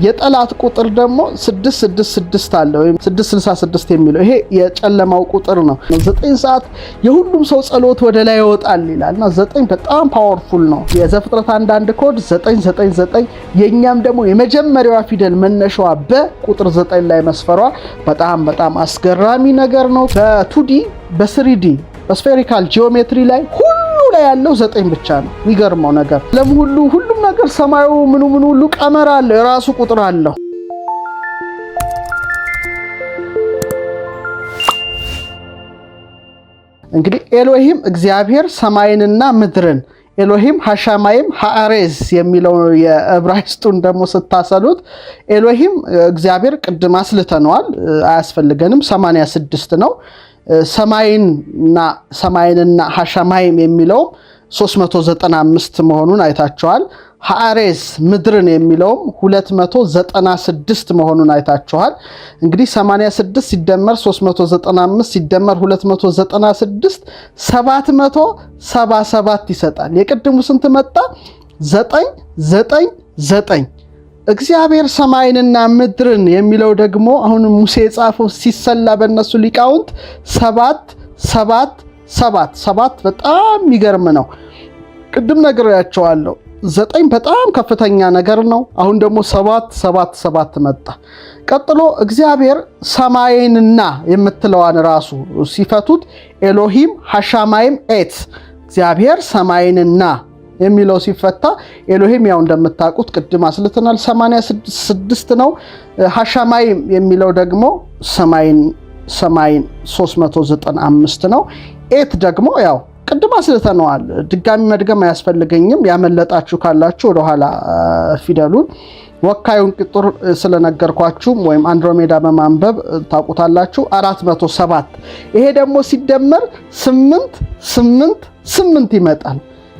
የጠላት ቁጥር ደግሞ 666 አለ ወይም 666 የሚለው ይሄ የጨለማው ቁጥር ነው። 9 ሰዓት የሁሉም ሰው ጸሎት ወደ ላይ ይወጣል ይላልና 9 በጣም ፓወርፉል ነው። የዘፍጥረት 1 ኮድ 999 የኛም ደግሞ የመጀመሪያዋ ፊደል መነሻዋ በቁጥር 9 ላይ መስፈሯ በጣም አስገራሚ ነገር ነው። በ2D በ3D በስፌሪካል ጂኦሜትሪ ላይ ሁሉ ላይ ያለው 9 ብቻ ነው። የሚገርመው ነገር ሁሉም ነገር ሰማዩ ምኑ ሁሉ ቀመር አለው፣ የራሱ ቁጥር አለው። እንግዲህ ኤሎሂም እግዚአብሔር ሰማይንና ምድርን ኤሎሂም ሐሻማይም ሃአሬዝ የሚለው የዕብራይስጡን ደግሞ ስታሰሉት ኤሎሂም እግዚአብሔር ቅድም አስልተነዋል፣ አያስፈልገንም 86 ነው። ሰማይንና ሐሻማይም የሚለው 395 መሆኑን አይታችኋል። ሃአሬዝ ምድርን የሚለው 296 መሆኑን አይታችኋል። እንግዲህ 86 ሲደመር 395 ሲደመር 296 777 ይሰጣል። የቅድሙ ስንት መጣ? 999። እግዚአብሔር ሰማይንና ምድርን የሚለው ደግሞ አሁን ሙሴ የጻፈው ሲሰላ በእነሱ ሊቃውንት 7 በጣም የሚገርም ነው። ቅድም ነግሬያቸዋለሁ። 9 በጣም ከፍተኛ ነገር ነው። አሁን ደግሞ 7 መጣ። ቀጥሎ እግዚአብሔር ሰማይንና የምትለዋን ራሱ ሲፈቱት ኤሎሂም ሐሻማይም ኤት እግዚአብሔር ሰማይንና የሚለው ሲፈታ ኤሎሂም ያው እንደምታውቁት ቅድም አስልተናል 86 ነው። ሐሻማይም የሚለው ደግሞ ሰማይን 395 ነው። ኤት ደግሞ ያው ቅድም አስልተነዋል። ድጋሚ መድገም አያስፈልገኝም። ያመለጣችሁ ካላችሁ ወደኋላ ፊደሉን ወካዩን ቁጥር ስለነገርኳችሁ ወይም አንድሮሜዳ በማንበብ ታውቁታላችሁ። 407 ይሄ ደግሞ ሲደመር 8 ይመጣል።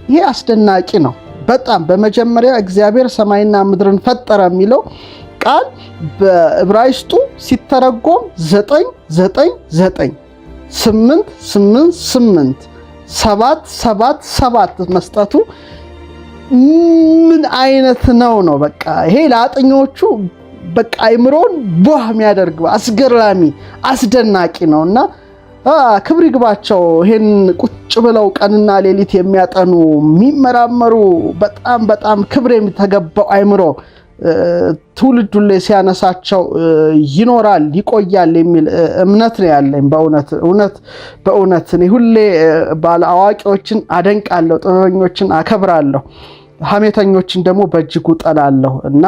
ይሄ አስደናቂ ነው በጣም። በመጀመሪያ እግዚአብሔር ሰማይና ምድርን ፈጠረ የሚለው ቃል በዕብራይስጡ ሲተረጎም 999 888 7 መስጠቱ ምን አይነት ነው? በቃ ይሄ ለአጥኞቹ በቃ አይምሮን ቦህ የሚያደርግ አስገራሚ አስደናቂ ነውና ክብር ይግባቸው። ይሄን ቁጭ ብለው ቀንና ሌሊት የሚያጠኑ የሚመራመሩ በጣም ክብር የሚተገባው አይምሮ ትውልዱ ላይ ሲያነሳቸው ይኖራል ይቆያል የሚል እምነት ነው ያለኝ። በእውነት እኔ ሁሌ ባለ አዋቂዎችን አደንቃለሁ፣ ጥበበኞችን አከብራለሁ፣ ሐሜተኞችን ደግሞ በእጅጉ ጠላለሁ። እና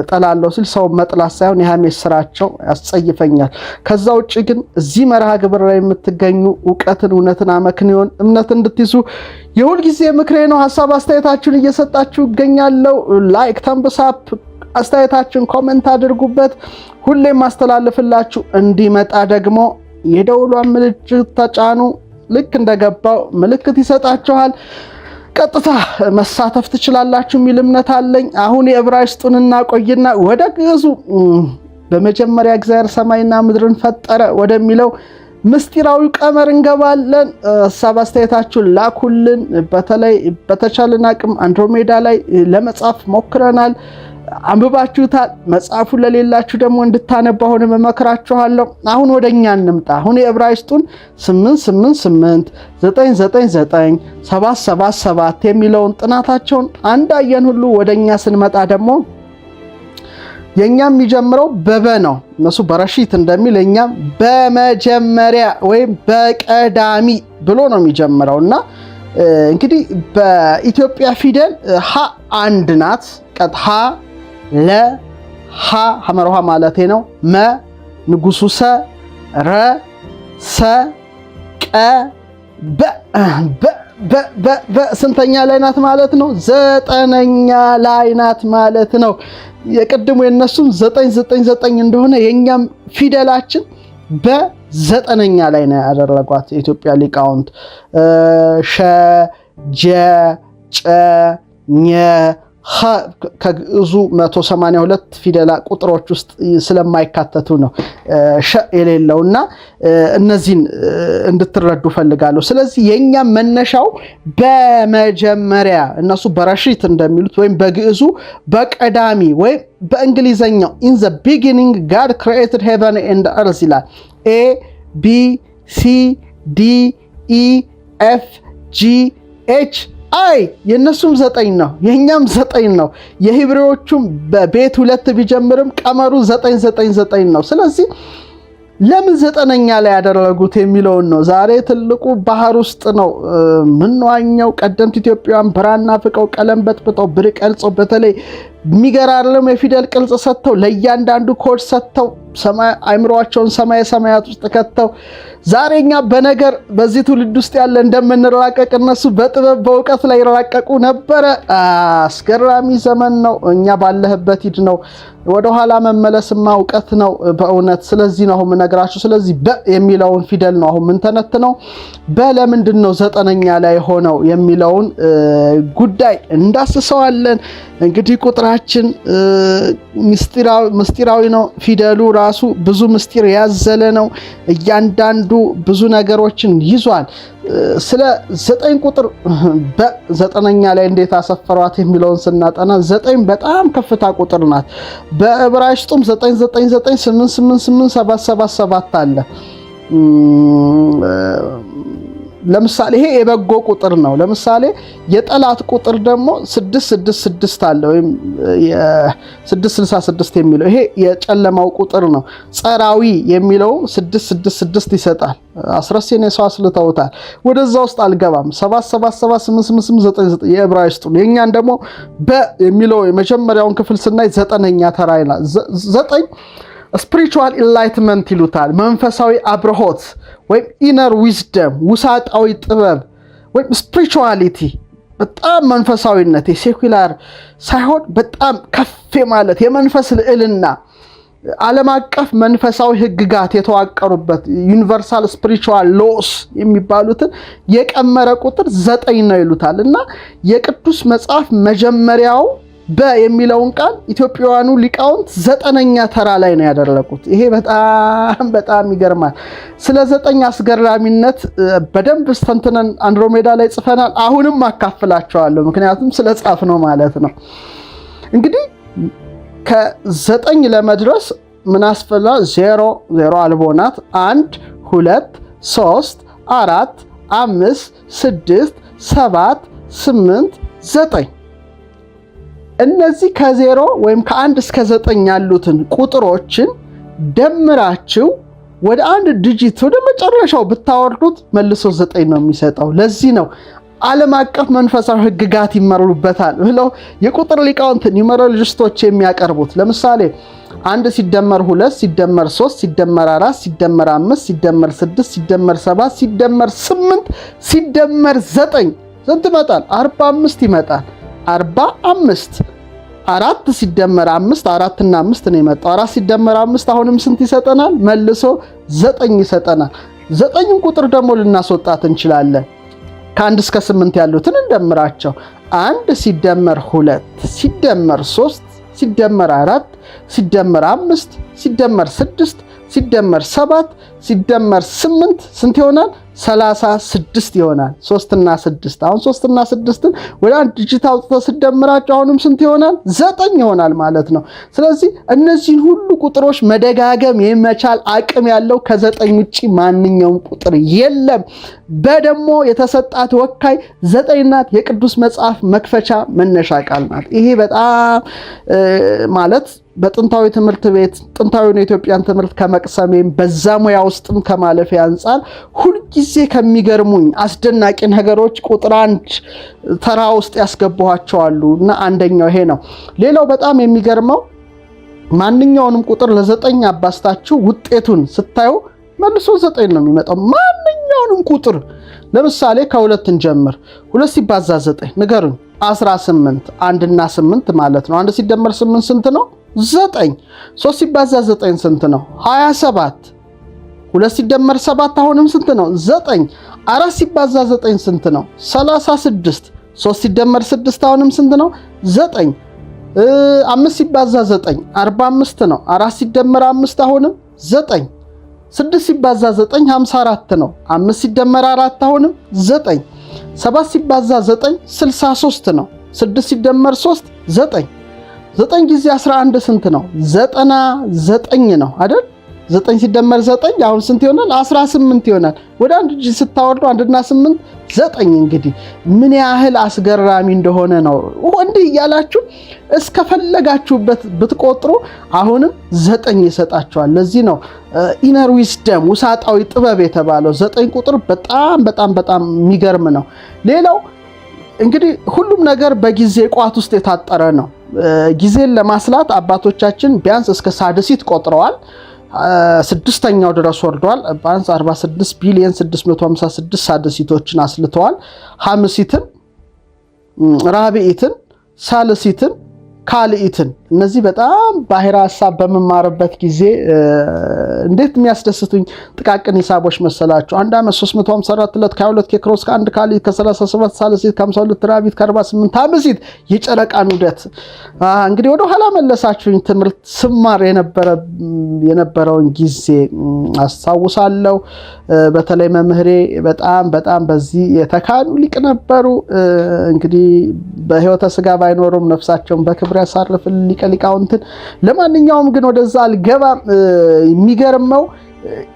ጠላለሁ ስል ሰው መጥላት ሳይሆን የሐሜት ስራቸው ያስጸይፈኛል። ከዛ ውጭ ግን እዚህ መርሃ ግብር ላይ የምትገኙ እውቀትን፣ እውነትን፣ አመክንዮን እምነት እንድትይዙ የሁል ጊዜ ምክሬ ነው። ሐሳብ አስተያየታችሁን እየሰጣችሁ ይገኛለሁ። ላይክ ተንብሳፕ አስተያየታችሁን ኮሜንት አድርጉበት። ሁሌም ማስተላለፍላችሁ እንዲመጣ ደግሞ የደውሏን ምልክት ተጫኑ። ልክ እንደገባው ምልክት ይሰጣችኋል። ቀጥታ መሳተፍ ትችላላችሁ የሚል እምነት አለኝ። አሁን የዕብራይስጡን እናቆይና ወደ ግዕዙ በመጀመሪያ እግዚአብሔር ሰማይና ምድርን ፈጠረ ወደሚለው ምስጢራዊ ቀመር እንገባለን። ሐሳብ አስተያየታችሁን ላኩልን። በተለይ በተቻለን አቅም አንድሮሜዳ ላይ ለመጻፍ ሞክረናል። አንብባችሁታል። መጽሐፉ ለሌላችሁ ደግሞ እንድታነቡ አሁን መመክራችኋለሁ። አሁን ወደኛ እንምጣ። አሁን የዕብራይስጡን 888 999 777 የሚለውን ጥናታቸውን አንዳየን ሁሉ ወደኛ ስንመጣ ደግሞ የኛም የሚጀምረው በበ ነው። እነሱ በረሺት እንደሚል የኛም በመጀመሪያ ወይም በቀዳሚ ብሎ ነው የሚጀምረውና እንግዲህ በኢትዮጵያ ፊደል ሀ አንድ ናት። ቀጥሃ ለ ሀ ሐመርሃ ማለቴ ነው። መ ንጉሱ ሰ ረ ሰ ቀ በ ስንተኛ ላይ ናት ማለት ነው? 9ኛ ላይ ናት ማለት ነው። የቅድሙ የነሱም 999 እንደሆነ የኛም ፊደላችን በ9ኛ ላይ ነው ያደረጓት የኢትዮጵያ ሊቃውንት። ሸ ጀ ጨ ኘ ከግዕዙ 182 ፊደላ ቁጥሮች ውስጥ ስለማይካተቱ ነው ሸ የሌለውና እነዚህን እንድትረዱ ፈልጋለሁ። ስለዚህ የኛ መነሻው በመጀመሪያ እነሱ በረሺት እንደሚሉት ወይም በግዕዙ በቀዳሚ ወይም በእንግሊዘኛው in the beginning God created heaven and earth ይላል። A B C D E F G H አይ የነሱም 9 ነው የኛም 9 ነው። የሂብሬዎቹም በቤት 2 ቢጀምርም ቀመሩ 999 ነው። ስለዚህ ለምን 9ኛ ላይ ያደረጉት የሚለውን ነው ዛሬ ትልቁ ባህር ውስጥ ነው ምንዋኛው። ቀደምት ኢትዮጵያውያን ብራና ፍቀው ቀለም በጥብጠው ብር ቀልጸው በተለይ የሚገራርም የፊደል ቅርጽ ሰጥተው ለእያንዳንዱ ኮድ ሰጥተው አይምሮአቸውን ሰማያት ውስጥ ከተው ዛሬኛ በነገር በዚህ ትውልድ ውስጥ ያለ እንደምንራቀቅ እነሱ በጥበብ በእውቀት ላይ ይራቀቁ ነበረ። አስገራሚ ዘመን ነው። እኛ ባለህበት ሂድ ነው። ወደ ኋላ መመለስማ እውቀት ነው በእውነት። ስለዚህ ነው አሁን ነግራችሁ። ስለዚህ በ የሚለውን ፊደል ነው አሁን ምን ተነትነው በለምንድን ነው 9ኛ ላይ ሆነው የሚለውን ጉዳይ እንዳስሰዋለን። እንግዲህ ቁጥራችን ምስጢራዊ ነው። ፊደሉ ራሱ ብዙ ምስጢር ያዘለ ነው። እያንዳንዱ ብዙ ነገሮችን ይዟል። ስለ 9 ቁጥር በ9ኛ ላይ እንዴት አሰፈሯት የሚለውን ስናጠና 9 በጣም ከፍታ ቁጥር ናት። በዕብራይስጡም 999888777 አለ። ለምሳሌ ይሄ የበጎ ቁጥር ነው። ለምሳሌ የጠላት ቁጥር ደግሞ 666 አለ ወይም 666 የሚለው ይሄ የጨለማው ቁጥር ነው። ጸራዊ የሚለው 666 ይሰጣል። አስረሴን የሰው አስልተውታል። ወደዛ ውስጥ አልገባም። 77788899 የዕብራይስጡ ነው። የኛን ደግሞ በ የሚለው የመጀመሪያውን ክፍል ስናይ 9ኛ ተራ ይላል። 9 ስፒሪቹዋል ኢንላይትመንት ይሉታል። መንፈሳዊ አብርሆት ወይም ኢነር ዊዝደም ውሳጣዊ ጥበብ ወይም ስፒሪቹዋሊቲ በጣም መንፈሳዊነት የሴኩላር ሳይሆን በጣም ከፍ ማለት የመንፈስ ልዕልና ዓለም አቀፍ መንፈሳዊ ህግጋት የተዋቀሩበት ዩኒቨርሳል ስፒሪቹዋል ሎስ የሚባሉትን የቀመረ ቁጥር 9 ነው ይሉታል። እና የቅዱስ መጽሐፍ መጀመሪያው የሚለውን ቃል ኢትዮጵያውያኑ ሊቃውንት 9ኛ ተራ ላይ ነው ያደረጉት። ይሄ በጣም ይገርማል። ስለ 9 አስገራሚነት በደንብ ስተንተን አንድሮሜዳ ላይ ጽፈናል። አሁንም አካፍላቸዋለሁ ምክንያቱም ስለ ጻፍ ነው ማለት ነው። እንግዲህ ከ9 ለመድረስ ምን አስፈላ 0 አልቦናት 1 2 3 4 5 6 7 8 9 እነዚህ ከ0 ወይም ከ1 እስከ 9 ያሉትን ቁጥሮችን ደምራችሁ ወደ አንድ ዲጂት ወደ መጨረሻው ብታወርዱት መልሶ 9 ነው የሚሰጠው። ለዚህ ነው ዓለም አቀፍ መንፈሳዊ ህግጋት ይመሩበታል ብለው የቁጥር ሊቃውንት ኒውመሮሎጂስቶች የሚያቀርቡት። ለምሳሌ 1 ሲደመር 2 ሲደመር 3 ሲደመር 4 ሲደመር 5 ሲደመር 6 ሲደመር 7 ሲደመር 8 ሲደመር 9 ስንት ይመጣል? 45 ይመጣል። 45 4 ሲደመር 5 4 እና 5 ነው የመጣው። 4 ሲደመር 5 አሁንም ስንት ይሰጠናል? መልሶ 9 ይሰጠናል። 9ን ቁጥር ደግሞ ልናስወጣት እንችላለን። ከ1 እስከ 8 ያሉትን እንደምራቸው 1 ሲደመር 2 ሲደመር 3 ሲደመር 4 ሲደመር 5 ሲደመር 6 ሲደመር 7 ሲደመር 8 ስንት ይሆናል? 36 ይሆናል። 3 እና 6 አሁን 3 እና 6ን ወደ አንድ ዲጂት አውጥተው ሲደምራቸው አሁንም ስንት ይሆናል? 9 ይሆናል ማለት ነው። ስለዚህ እነዚህን ሁሉ ቁጥሮች መደጋገም የመቻል አቅም ያለው ከ9 ውጪ ማንኛውም ቁጥር የለም። በደሞ የተሰጣት ወካይ 9 ናት። የቅዱስ መጽሐፍ መክፈቻ መነሻ ቃል ናት። ይሄ በጣም ማለት በጥንታዊ ትምህርት ቤት ጥንታዊውን የኢትዮጵያን ትምህርት ከመቅሰሜም በዛ ሙያ ውስጥም ከማለፌ አንጻር ሁልጊዜ ከሚገርሙኝ አስደናቂ ነገሮች ቁጥር 1 ተራ ውስጥ ያስገባኋቸዋሉ እና አንደኛው ይሄ ነው። ሌላው በጣም የሚገርመው ማንኛውንም ቁጥር ለ9 አባስታችሁ ውጤቱን ስታዩ መልሶ 9 ነው የሚመጣው። ማንኛውንም ቁጥር ለምሳሌ ከ2 እንጀምር። 2 ሲባዛ 9 ንገሩኝ። 18 1 እና 8 ማለት ነው። 1 ሲደመር 8 ስንት ነው? 9 3 ሲባዛ 9 ስንት ነው? 27 2 ሲደመር 7 አሁንም ስንት ነው? 9 4 ሲባዛ 9 ስንት ነው? 36 3 ሲደመር 6 አሁንም ስንት ነው? 9። 5 ሲባዛ 9 45 ነው። 4 ሲደመር 5 አሁንም 9። 6 ሲባዛ 9 54 ነው። 5 ሲደመር 4 አሁንም 9። 7 ሲባዛ 9 63 ነው። 6 ሲደመር 3 9። 9 ጊዜ 11 ስንት ነው? 99 ነው አይደል? 9 ሲደመር 9 አሁን ስንት ይሆናል? 18 ይሆናል። ወደ አንድ እጅ ስታወርዱ 1 እና 8 9። እንግዲህ ምን ያህል አስገራሚ እንደሆነ ነው። እንዲህ እያላችሁ እስከፈለጋችሁበት ብትቆጥሩ አሁንም 9 ይሰጣችኋል። ለዚህ ነው ኢነር ዊዝደም ውሳጣዊ ጥበብ የተባለው 9 ቁጥር በጣም በጣም በጣም የሚገርም ነው። ሌላው እንግዲህ ሁሉም ነገር በጊዜ ቋት ውስጥ የታጠረ ነው። ጊዜን ለማስላት አባቶቻችን ቢያንስ እስከ ሳድሲት ቆጥረዋል። 6ኛው ድረስ ወርዷል። ቢያንስ 46 ቢሊዮን 656 ሳድሲቶችን አስልተዋል። ሐምሲትን፣ ራብዒትን፣ ሳልሲትን፣ ካልኢትን እነዚህ በጣም ባሕረ ሐሳብ በመማርበት ጊዜ እንዴት የሚያስደስቱኝ ጥቃቅን ሂሳቦች መሰላችሁ። አንድ ዓመት 354 ዕለት ከ22 ኬክሮስ ከ1 ካልኢት ከ37 ሳልሲት ከ52 ራብዒት ከ48 ሐምሲት የጨረቃን ዑደት እንግዲህ ወደ ኋላ መለሳችሁኝ። ትምህርት ስማር የነበረውን ጊዜ አስታውሳለሁ። በተለይ መምህሬ በጣም በጣም በዚህ የተካኑ ሊቅ ነበሩ። እንግዲህ በሕይወተ ሥጋ ባይኖሩም ነፍሳቸውን በክብር ያሳርፍል ሊቀ ሊቃውንትን። ለማንኛውም ግን ወደዛ አልገባም። የሚገርመው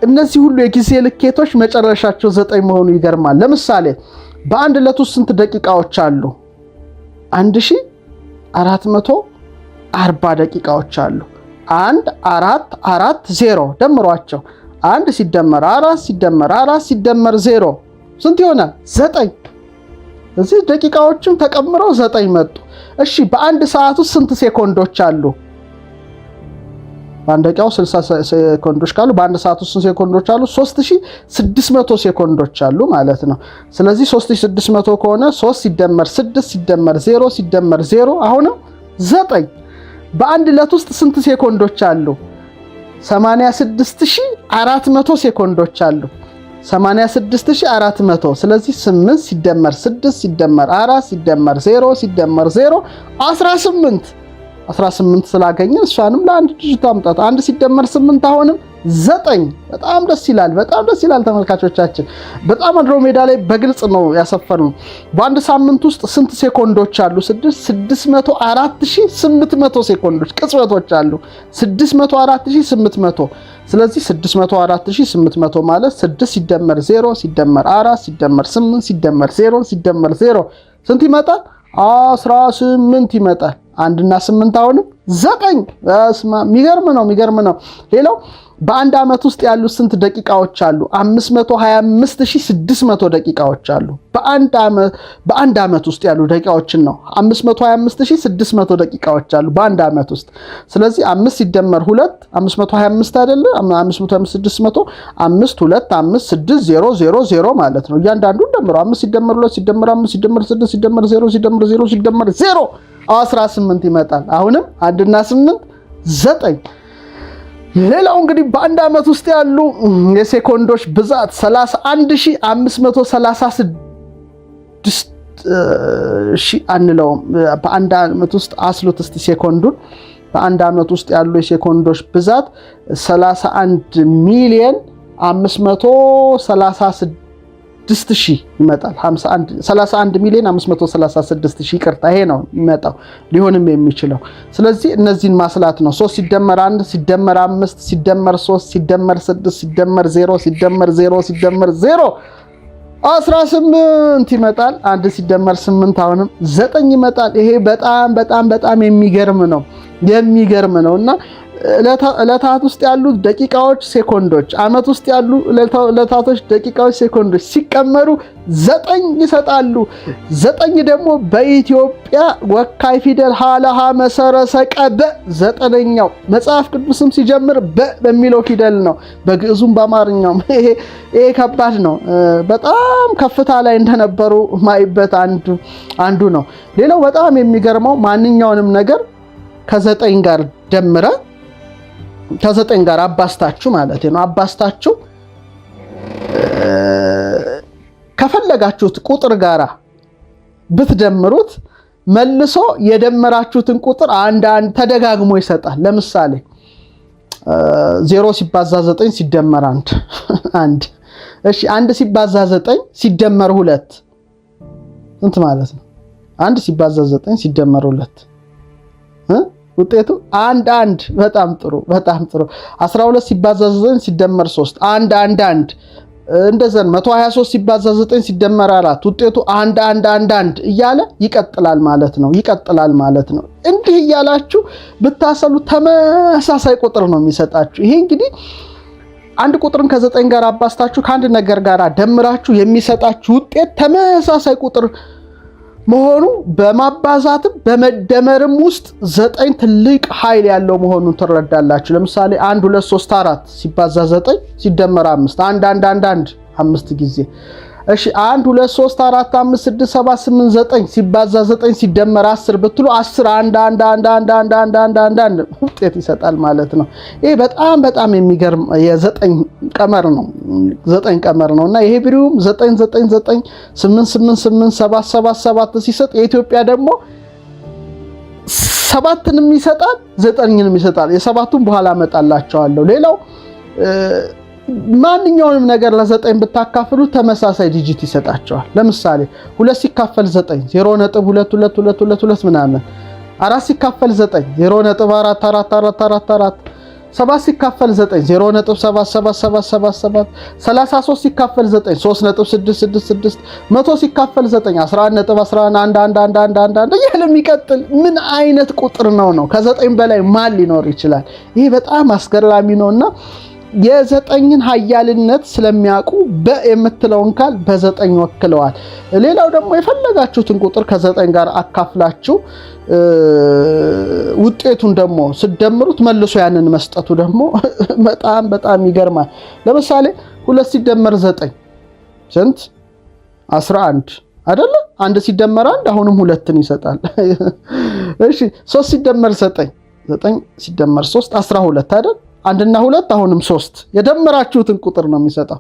እነዚህ ሁሉ የጊዜ ልኬቶች መጨረሻቸው 9 መሆኑ ይገርማል። ለምሳሌ በአንድ ዕለት ውስጥ ስንት ደቂቃዎች አሉ? 1440 ደቂቃዎች አሉ። 1 4 4 0 ደምሯቸው 1 ሲደመር 4 ሲደመር 4 ሲደመር 0 ስንት ይሆናል? 9። እዚህ ደቂቃዎችም ተቀምረው 9 መጡ። እሺ በአንድ ሰዓት ውስጥ ስንት ሴኮንዶች አሉ? በአንድ ደቂቃው 60 ሴኮንዶች ካሉ በአንድ ሰዓት ውስጥ ስንት ሴኮንዶች አሉ? 3600 ሴኮንዶች አሉ ማለት ነው። ስለዚህ 3600 ከሆነ 3 ሲደመር 6 ሲደመር 0 ሲደመር 0 አሁንም 9። በአንድ ዕለት ውስጥ ስንት ሴኮንዶች አሉ? 86400 ሴኮንዶች አሉ። 86400 ስለዚህ 8 ሲደመር 6 ሲደመር 4 ሲደመር 0 ሲደመር 0 18 ስላገኘን እሷንም ለአንድ ዲጂት አምጣት። 1 ሲደመር 8 አሁንም 9። በጣም ደስ ይላል፣ በጣም ደስ ይላል ተመልካቾቻችን። በጣም አንድሮሜዳ ላይ በግልጽ ነው ያሰፈኑ። በአንድ ሳምንት ውስጥ ስንት ሴኮንዶች አሉ? 604800 ሴኮንዶች ቅጽበቶች አሉ። 604800 ስለዚህ 604800 ማለት 6 ሲደመር 0 ሲደመር 4 ሲደመር 8 ሲደመር 0 ሲደመር 0 ስንት ይመጣል? 18 ይመጣል። 1 እና 8 አሁንም 9። የሚገርም ነው። ሌላው በአንድ ዓመት ውስጥ ያሉ ስንት ደቂቃዎች አሉ? 525600 ደቂቃዎች አሉ። በአንድ ዓመት ውስጥ ያሉ ደቂቃዎችን ነው 525600 ደቂቃዎች አሉ በአንድ ዓመት ውስጥ። ስለዚህ 5 ሲደመር 2 525 አይደለ? 525600 5 2 5 6 0 0 0 ማለት ነው። እያንዳንዱን ደምሮ 5 ሲደመር 2 ሲደመር 5 ሲደመር 6 ሲደመር 0 ሲደመር 0 ሲደመር 0 18 ይመጣል። አሁንም 1 እና 8 9። ሌላው እንግዲህ በአንድ ዓመት ውስጥ ያሉ የሴኮንዶች ብዛት 31536 አንለውም። በአንድ ዓመት ውስጥ አስሉት እስቲ ሴኮንዱን። በአንድ ዓመት ውስጥ ያሉ የሴኮንዶች ብዛት 31 ሚሊዮን 536 ሺህ ይመጣል። 31 ሚሊዮን 536 ሺህ ይቅርታ፣ ይሄ ነው የሚመጣው ሊሆንም የሚችለው። ስለዚህ እነዚህን ማስላት ነው። 3 ሲደመር 1 ሲደመር 5 ሲደመር 3 ሲደመር 6 ሲደመር 0 ሲደመር 0 ሲደመር 0 18 ይመጣል። 1 ሲደመር 8 አሁንም 9 ይመጣል። ይሄ በጣም በጣም በጣም የሚገርም ነው እና ዕለታት ውስጥ ያሉ ደቂቃዎች፣ ሴኮንዶች፣ ዓመት ውስጥ ያሉ ዕለታቶች፣ ደቂቃዎች፣ ሴኮንዶች ሲቀመሩ 9 ይሰጣሉ። 9 ደግሞ በኢትዮጵያ ወካይ ፊደል ሀለሃ መሰረሰቀ በ9ኛው መጽሐፍ ቅዱስም ሲጀምር በሚለው ፊደል ነው። በግዕዙም በአማርኛውም ይሄ ከባድ ነው። በጣም ከፍታ ላይ እንደነበሩ ማይበት አንዱ ነው። ሌላው በጣም የሚገርመው ማንኛውንም ነገር ከ9 ጋር ደምረ ከ9 ጋር አባስታችሁ ማለት ነው። አባስታችሁ ከፈለጋችሁት ቁጥር ጋራ ብትደምሩት መልሶ የደመራችሁትን ቁጥር አንድ ተደጋግሞ ይሰጣል። ለምሳሌ 0 ሲባዛ 9 ሲደመር 1 እሺ 1 ሲባዛ 9 ሲደመር 2 እንት ማለት ነው። 1 ሲባዛ 9 ሲደመር 2 ውጤቱ 1 በጣም ጥሩ 12 ሲባዛ 9 ሲደመር 3 1 እንደዛ 123 ሲባዛ 9 ሲደመር 4 ውጤቱ 1 እያለ ይቀጥላል ማለት ነው። እንዲህ እያላችሁ ብታሰሉ ተመሳሳይ ቁጥር ነው የሚሰጣችሁ። ይሄ እንግዲህ አንድ ቁጥርን ከ9 ጋር አባስታችሁ ከአንድ ነገር ጋር ደምራችሁ የሚሰጣችሁ ውጤት ተመሳሳይ ቁጥር መሆኑ በማባዛትም በመደመርም ውስጥ 9 ትልቅ ኃይል ያለው መሆኑን ትረዳላችሁ። ለምሳሌ 1 2 3 4 ሲባዛ 9 ሲደመር 5 1 5 ጊዜ። እሺ 1 2 3 4 5 6 7 8 9 ሲባዛ 9 ሲደመር 10 ብትሉ 10 1 ውጤት ይሰጣል ማለት ነው። ይሄ በጣም የሚገርም የ9 ቀመር ነው። 9 ቀመር ነውና ይሄ ብሪውም 9 9 9 8 8 8 7 7 7 ሲሰጥ የኢትዮጵያ ደግሞ 7ንም ይሰጣል 9ንም ይሰጣል። የሰባቱን በኋላ አመጣላችኋለሁ። ሌላው ማንኛውንም ነገር ለ9 ብታካፍሉ ተመሳሳይ ዲጂት ይሰጣቸዋል። ለምሳሌ 2 ሲካፈል 9 0.2222 ምናምን 4 ሲካፈል 9 0.444444 7 ሲካፈል 9 0.777777 33 ሲካፈል 9 3.666 100 ሲካፈል 9 11.111111 እያለ የሚቀጥል ምን አይነት ቁጥር ነው? ከ9 በላይ ማን ሊኖር ይችላል? ይሄ በጣም አስገራሚ ነውና የ9ን ኃያልነት ስለሚያውቁ የምትለውን ቃል በ9 ወክለዋል። ሌላው ደግሞ የፈለጋችሁትን ቁጥር ከ9 ጋር አካፍላችሁ ውጤቱን ደግሞ ስደምሩት መልሶ ያንን መስጠቱ ደግሞ በጣም ይገርማል። ለምሳሌ 2 ሲደመር 9 ስንት? 11 አይደለ? 1 ሲደመር 1 አሁንም 2ን ይሰጣል። እሺ 3 ሲደመር 9 9 ሲደመር 3 12 አይደል? 1 እና 2 አሁንም 3 የደመራችሁትን ቁጥር ነው የሚሰጠው።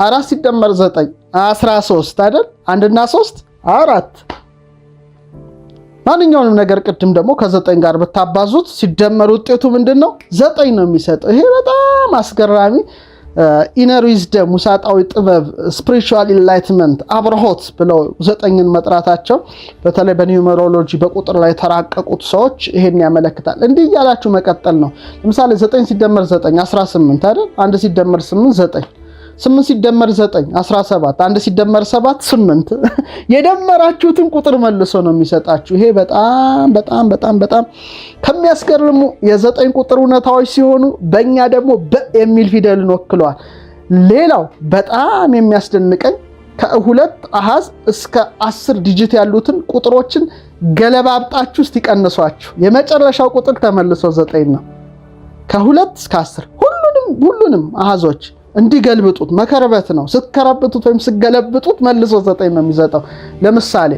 4 ሲደመር 9 13 አይደል? 1 እና 3 4 ማንኛውንም ነገር ቅድም ደግሞ ከ9 ጋር ብታባዙት ሲደመር ውጤቱ ምንድነው? 9 ነው የሚሰጠው። ይሄ በጣም አስገራሚ ኢነር ዊዝደም ውሳጣዊ ጥበብ ስፒሪቹዋል ኢንላይትመንት አብርሆት ብለው 9ን መጥራታቸው በተለይ በኒውሜሮሎጂ በቁጥር ላይ ተራቀቁት ሰዎች ይሄን ያመለክታል። እንዲህ እያላችሁ መቀጠል ነው። ለምሳሌ 9 ሲደመር 9 18 አይደል? 1 ሲደመር 8 9 8 ሲደመር 9 17 1 ሲደመር 7 8 የደመራችሁትን ቁጥር መልሶ ነው የሚሰጣችሁ። ይሄ በጣም ከሚያስገርሙ የ9 ቁጥር እውነታዎች ሲሆኑ በእኛ ደግሞ የሚል ፊደልን ወክለዋል። ሌላው በጣም የሚያስደንቀኝ ከ2 አሃዝ እስከ 10 ዲጂት ያሉትን ቁጥሮችን ገለባብጣችሁ እስቲ ቀንሷችሁ የመጨረሻው ቁጥር ተመልሶ 9 ነው። ከ2 እስከ 10 ሁሉንም አሃዞች እንዲገልብጡት መከረበት ነው። ስትከረብጡት ወይም ስገለብጡት መልሶ 9 ነው የሚሰጠው። ለምሳሌ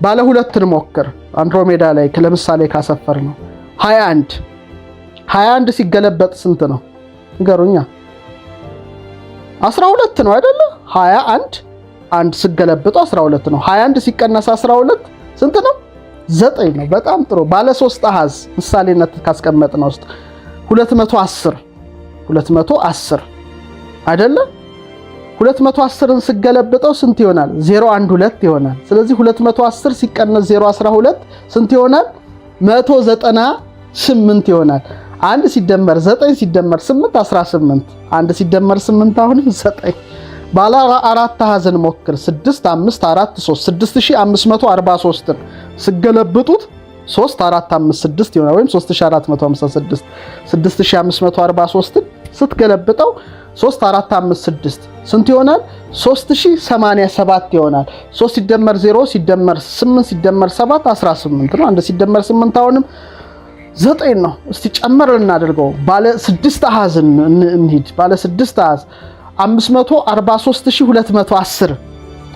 ባለ 2 እንሞክር። አንድሮሜዳ ላይ ለምሳሌ ካሰፈር ነው 21 ሲገለበጥ ስንት ነው ንገሩኛ? 12 ነው አይደለ? 21 ሲገለበጠው 12 ነው። 21 ሲቀነስ 12 ስንት ነው? 9 ነው። በጣም ጥሩ። ባለ 3 አሃዝ ምሳሌነት ካስቀመጥነው ውስጥ 210 አይደለ? 210ን ስገለብጠው ስንት ይሆናል? 012 ይሆናል። ስለዚህ 210 ሲቀነስ 012 ስንት ይሆናል? 198 ይሆናል። 1 ሲደመር 9 ሲደመር 8 18 1 ሲደመር 8 አሁንም 9። ባለ 4 አሃዝን ሞክር። 6 5 4 3 6543ን ስገለብጡት 3 4 5 6 ይሆናል ወይም 3456 6543ን ስትገለብጠው 3 4 5 6 ስንት ይሆናል? 3087 ይሆናል። 3 ሲደመር 0 ሲደመር 8 ሲደመር 7 18 ነው። 1 ሲደመር 8 አሁንም 9 ነው። እስቲ ጨመር እናድርገው። ባለ 6 አሃዝ እንሂድ። ባለ 6 አሃዝ 543210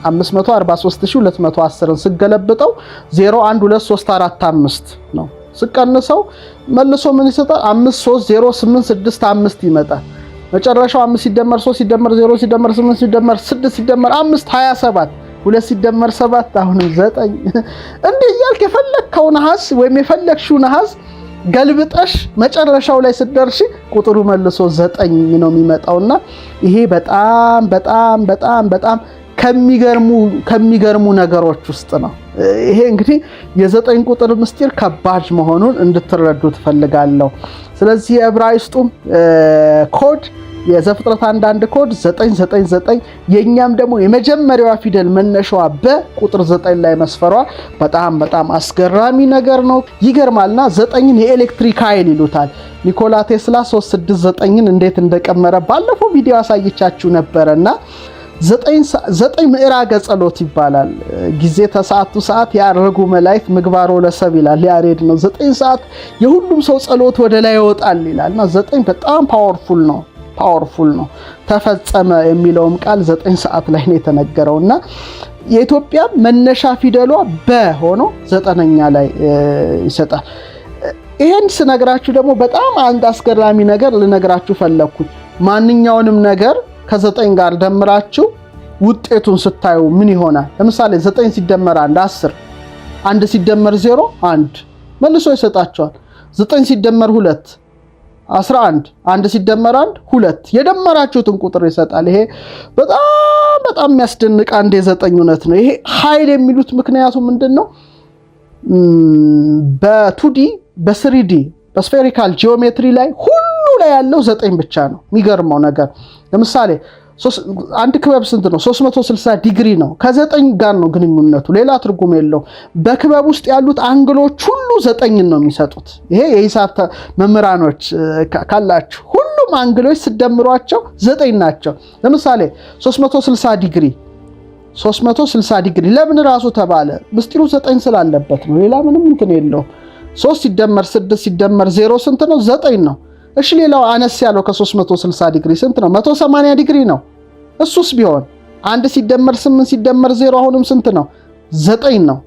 543210ን ስገለብጠው 0 1 2 3 4 5 ነው። ስቀንሰው መልሶ ምን ይሰጣል? 5 3 0 8 6 5 ይመጣል። መጨረሻው 5 ሲደመር 3 ሲደመር 0 ሲደመር 8 ሲደመር 6 ሲደመር 5 27 2 ሲደመር 7 አሁንም 9 እንዲህ እያልክ የፈለግከው ነሐስ ወይም የፈለግሽው ነሐስ ገልብጠሽ መጨረሻው ላይ ስትደርሺ ቁጥሩ መልሶ 9 ነው የሚመጣውና ይሄ በጣም በጣም በጣም በጣም ከሚገርሙ ነገሮች ውስጥ ነው። ይሄ እንግዲህ የ9 ቁጥር ምስጢር ከባድ መሆኑን እንድትረዱ ትፈልጋለሁ። ስለዚህ የዕብራይስጡም ኮድ የዘፍጥረት 1 ኮድ 999 የኛም ደግሞ የመጀመሪያዋ ፊደል መነሻዋ በቁጥር 9 ላይ መስፈሯ በጣም በጣም አስገራሚ ነገር ነው። ይገርማልና 9ን የኤሌክትሪክ ኃይል ይሉታል። ኒኮላ ቴስላ 369ን እንዴት እንደቀመረ ባለፈው ቪዲዮ አሳይቻችሁ ነበርና 9 ምዕራገ ጸሎት ይባላል። ጊዜ ተሰዓቱ ሰዓት ያረጉ መላእክት ምግባሮ ለሰብ ይላል ያሬድ ነው። 9 ሰዓት የሁሉም ሰው ጸሎት ወደ ላይ ይወጣል ይላልና 9 በጣም ፓወርፉል ነው። ተፈጸመ የሚለውም ቃል 9 ሰዓት ላይ ነው የተነገረውና የኢትዮጵያ መነሻ ፊደሏ በሆኖ 9ኛ ላይ ይሰጣል። ይሄን ስነግራችሁ ደግሞ በጣም አንድ አስገራሚ ነገር ልነግራችሁ ፈለኩኝ። ማንኛውንም ነገር ከ9 ጋር ደምራችሁ ውጤቱን ስታዩ ምን ይሆናል? ለምሳሌ 9 ሲደመር 1 10፣ 1 ሲደመር 0 1 መልሶ ይሰጣቸዋል። 9 ሲደመር 2 11፣ 1 ሲደመር 1 2 የደመራችሁትን ቁጥር ይሰጣል። ይሄ በጣም የሚያስደንቅ አንድ የ9 እውነት ነው። ይሄ ኃይል የሚሉት ምክንያቱ ምንድነው? በ2D በ3D በስፌሪካል ጂኦሜትሪ ላይ ሁሉ ላይ ያለው 9 ብቻ ነው። የሚገርመው ነገር ለምሳሌ አንድ ክበብ ስንት ነው? 360 ዲግሪ ነው። ከ9 ጋር ነው ግንኙነቱ፣ ሌላ ትርጉም የለው። በክበብ ውስጥ ያሉት አንግሎች ሁሉ 9 ነው የሚሰጡት። ይሄ የሂሳብ መምህራኖች ካላችሁ ሁሉም አንግሎች ስደምሯቸው 9 ናቸው። ለምሳሌ 360 ዲግሪ ለምን ራሱ ተባለ? ምስጢሩ 9 ስላለበት ነው። ሌላ ምንም እንትን የለውም። 3 ሲደመር 6 ሲደመር 0 ስንት ነው? 9 ነው። እሺ ሌላው አነስ ያለው ከ360 ዲግሪ ስንት ነው? 180 ዲግሪ ነው። እሱስ ቢሆን 1 ሲደመር 8 ሲደመር 0 አሁንም ስንት ነው? 9 ነው።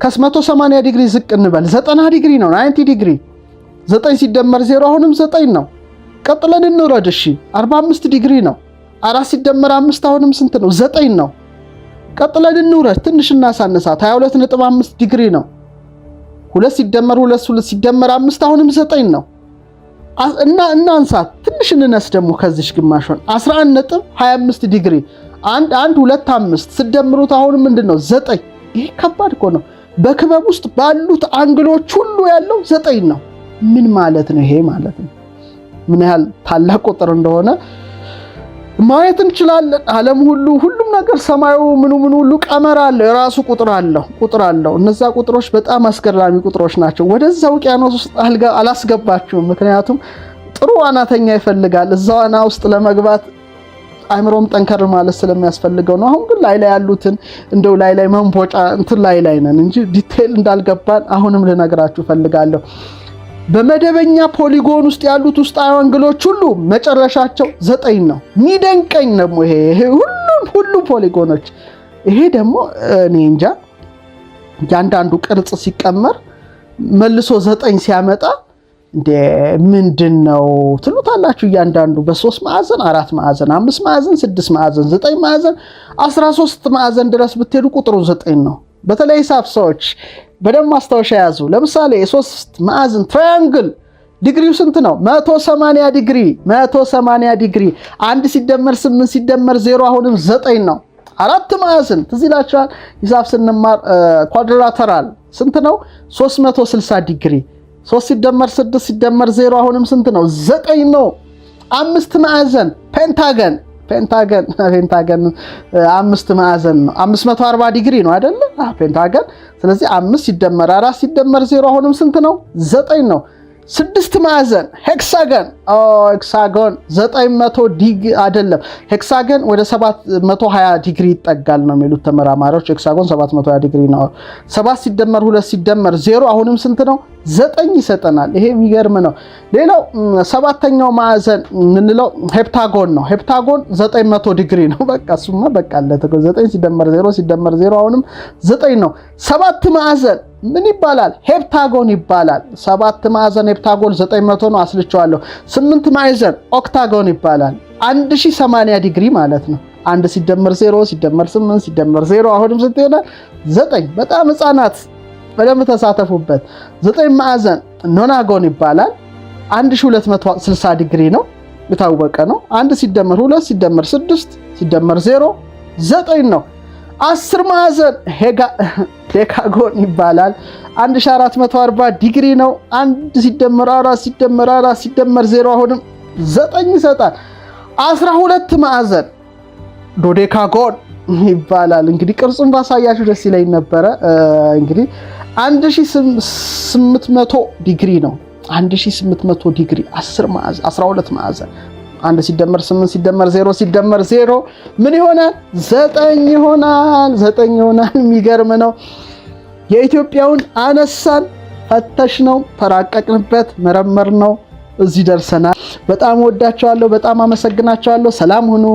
ከ180 ዲግሪ ዝቅ እንበል 90 ዲግሪ ነው፣ 90 ዲግሪ። 9 ሲደመር 0 አሁንም 9 ነው። ቀጥለን እንውረድ። እሺ 45 ዲግሪ ነው። 4 ሲደመር 5 አሁንም ስንት ነው? 9 ነው። ቀጥለን እንውረድ፣ ትንሽ እናሳንሳት፣ 22.5 ዲግሪ ነው። 2 ሲደመር 2 ሲደመር 5 አሁንም 9 ነው። እናንሳት፣ ትንሽ እንነስ ደግሞ ከዚሽ ግማሹን 11.25 ዲግሪ 1 1 2 5 ስደምሩት አሁንም ምንድነው? 9። ይሄ ከባድ እኮ ነው። በክበብ ውስጥ ባሉት አንግሎች ሁሉ ያለው 9 ነው። ምን ማለት ነው? ይሄ ማለት ነው ምን ያህል ታላቅ ቁጥር እንደሆነ ማየት እንችላለን። ዓለም ሁሉም ነገር ሰማዩ ምኑ ሁሉ ቀመር አለው፣ የራሱ ቁጥር አለው። እነዛ ቁጥሮች በጣም አስገራሚ ቁጥሮች ናቸው። ወደዛ ውቅያኖስ ውስጥ አላስገባችሁም፣ ምክንያቱም ጥሩ ዋናተኛ ይፈልጋል። እዛ ዋና ውስጥ ለመግባት አይምሮም ጠንከር ማለት ስለሚያስፈልገው ነው። አሁን ግን ላይ ያሉትን እንደው ላይ መንቦጫ እንትን ላይ ነን እንጂ ዲቴል እንዳልገባን አሁንም ልነግራችሁ ፈልጋለሁ። በመደበኛ ፖሊጎን ውስጥ ያሉት ውስጣዊ አንግሎች ሁሉ መጨረሻቸው 9 ነው። ሚደንቀኝ ደግሞ ይሄ ሁሉም ፖሊጎኖች ይሄ ደግሞ እኔ እንጃ ያንዳንዱ ቅርጽ ሲቀመር መልሶ 9 ሲያመጣ እንደ ምንድነው ትሉታላችሁ? እያንዳንዱ በ3 ማዕዘን 4 ማዕዘን 5 ማዕዘን 6 ማዕዘን 9 ማዕዘን 13 ማዕዘን ድረስ ብትሄዱ ቁጥሩ 9 ነው። በተለይ ሂሳብ ሰዎች በደንብ ማስታወሻ ያዙ። ለምሳሌ የ3 ማዕዘን ትራያንግል ዲግሪው ስንት ነው? 180 ዲግሪ 180 ዲግሪ 1 ሲደመር 8 ሲደመር 0 አሁንም 9 ነው። 4 ማዕዘን ትዝ ይላችኋል ሂሳብ ስንማር ኳድራተራል ስንት ነው? 360 ዲግሪ 3 ሲደመር 6 ሲደመር 0 አሁንም ስንት ነው? 9 ነው። 5 ማዕዘን ፔንታገን 5 ማዕዘን ነው። 540 ዲግሪ ነው አይደል? ፔንታገን። ስለዚህ 5 ሲደመር 4 ሲደመር 0 አሁንም ስንት ነው? 9 ነው። 6 ማዕዘን ሄክሳገን ሄክሳጎን 900 ዲግሪ አይደለም፣ ሄክሳገን ወደ 720 ዲግሪ ይጠጋል ነው የሚሉት ተመራማሪዎች። ሄክሳጎን 720 ዲግሪ ነው። 7 ሲደመር 2 ሲደመር 0 አሁንም ስንት ነው? 9 ይሰጠናል። ይሄ የሚገርም ነው። ሌላው 7ኛው ማዕዘን የምንለው ሄፕታጎን ነው። ሄፕታጎን 900 ዲግሪ ነው። በቃ እሱማ በቃ አለ። 9 ሲደመር 0 ሲደመር 0 አሁንም 9 ነው። 7 ማዕዘን ምን ይባላል? ሄፕታጎን ይባላል። 7 ማዕዘን ሄፕታጎን 900 ነው፣ አስልቼዋለሁ። 8 ማዕዘን ኦክታጎን ይባላል። 1080 ዲግሪ ማለት ነው። 1 ሲደመር 0 ሲደመር 8 ሲደመር 0 አሁንም ስንት ይሆናል? 9። በጣም ህፃናት በደንብ ተሳተፉበት። 9 ማዕዘን ኖናጎን ይባላል። 1260 ዲግሪ ነው፣ የታወቀ ነው። 1 ሲደመር 2 ሲደመር 6 ሲደመር 0 9 ነው። 10 ማዕዘን ዴካጎን ይባላል። 1440 ዲግሪ ነው። 1 ሲደመር 4 ሲደመር 4 ሲደመር 0 አሁንም 9 ይሰጣል። 12 ማዕዘን ዶዴካጎን ይባላል። እንግዲህ ቅርጹን ባሳያችሁ ደስ ይለኝ ነበረ። እንግዲህ 1800 ዲግሪ ነው። 1800 ዲግሪ 10 ማዕዘን 12 ማዕዘን 1 ሲደመር 8 ሲደመር 0 ሲደመር 0 ምን ይሆናል? 9 ይሆናል። 9 ይሆናል። የሚገርም ነው። የኢትዮጵያውን አነሳን፣ ፈተሽ ነው፣ ተራቀቅንበት፣ መረመር ነው፣ እዚህ ደርሰናል። በጣም ወዳቸዋለሁ። በጣም አመሰግናቸዋለሁ። ሰላም ሁኑ።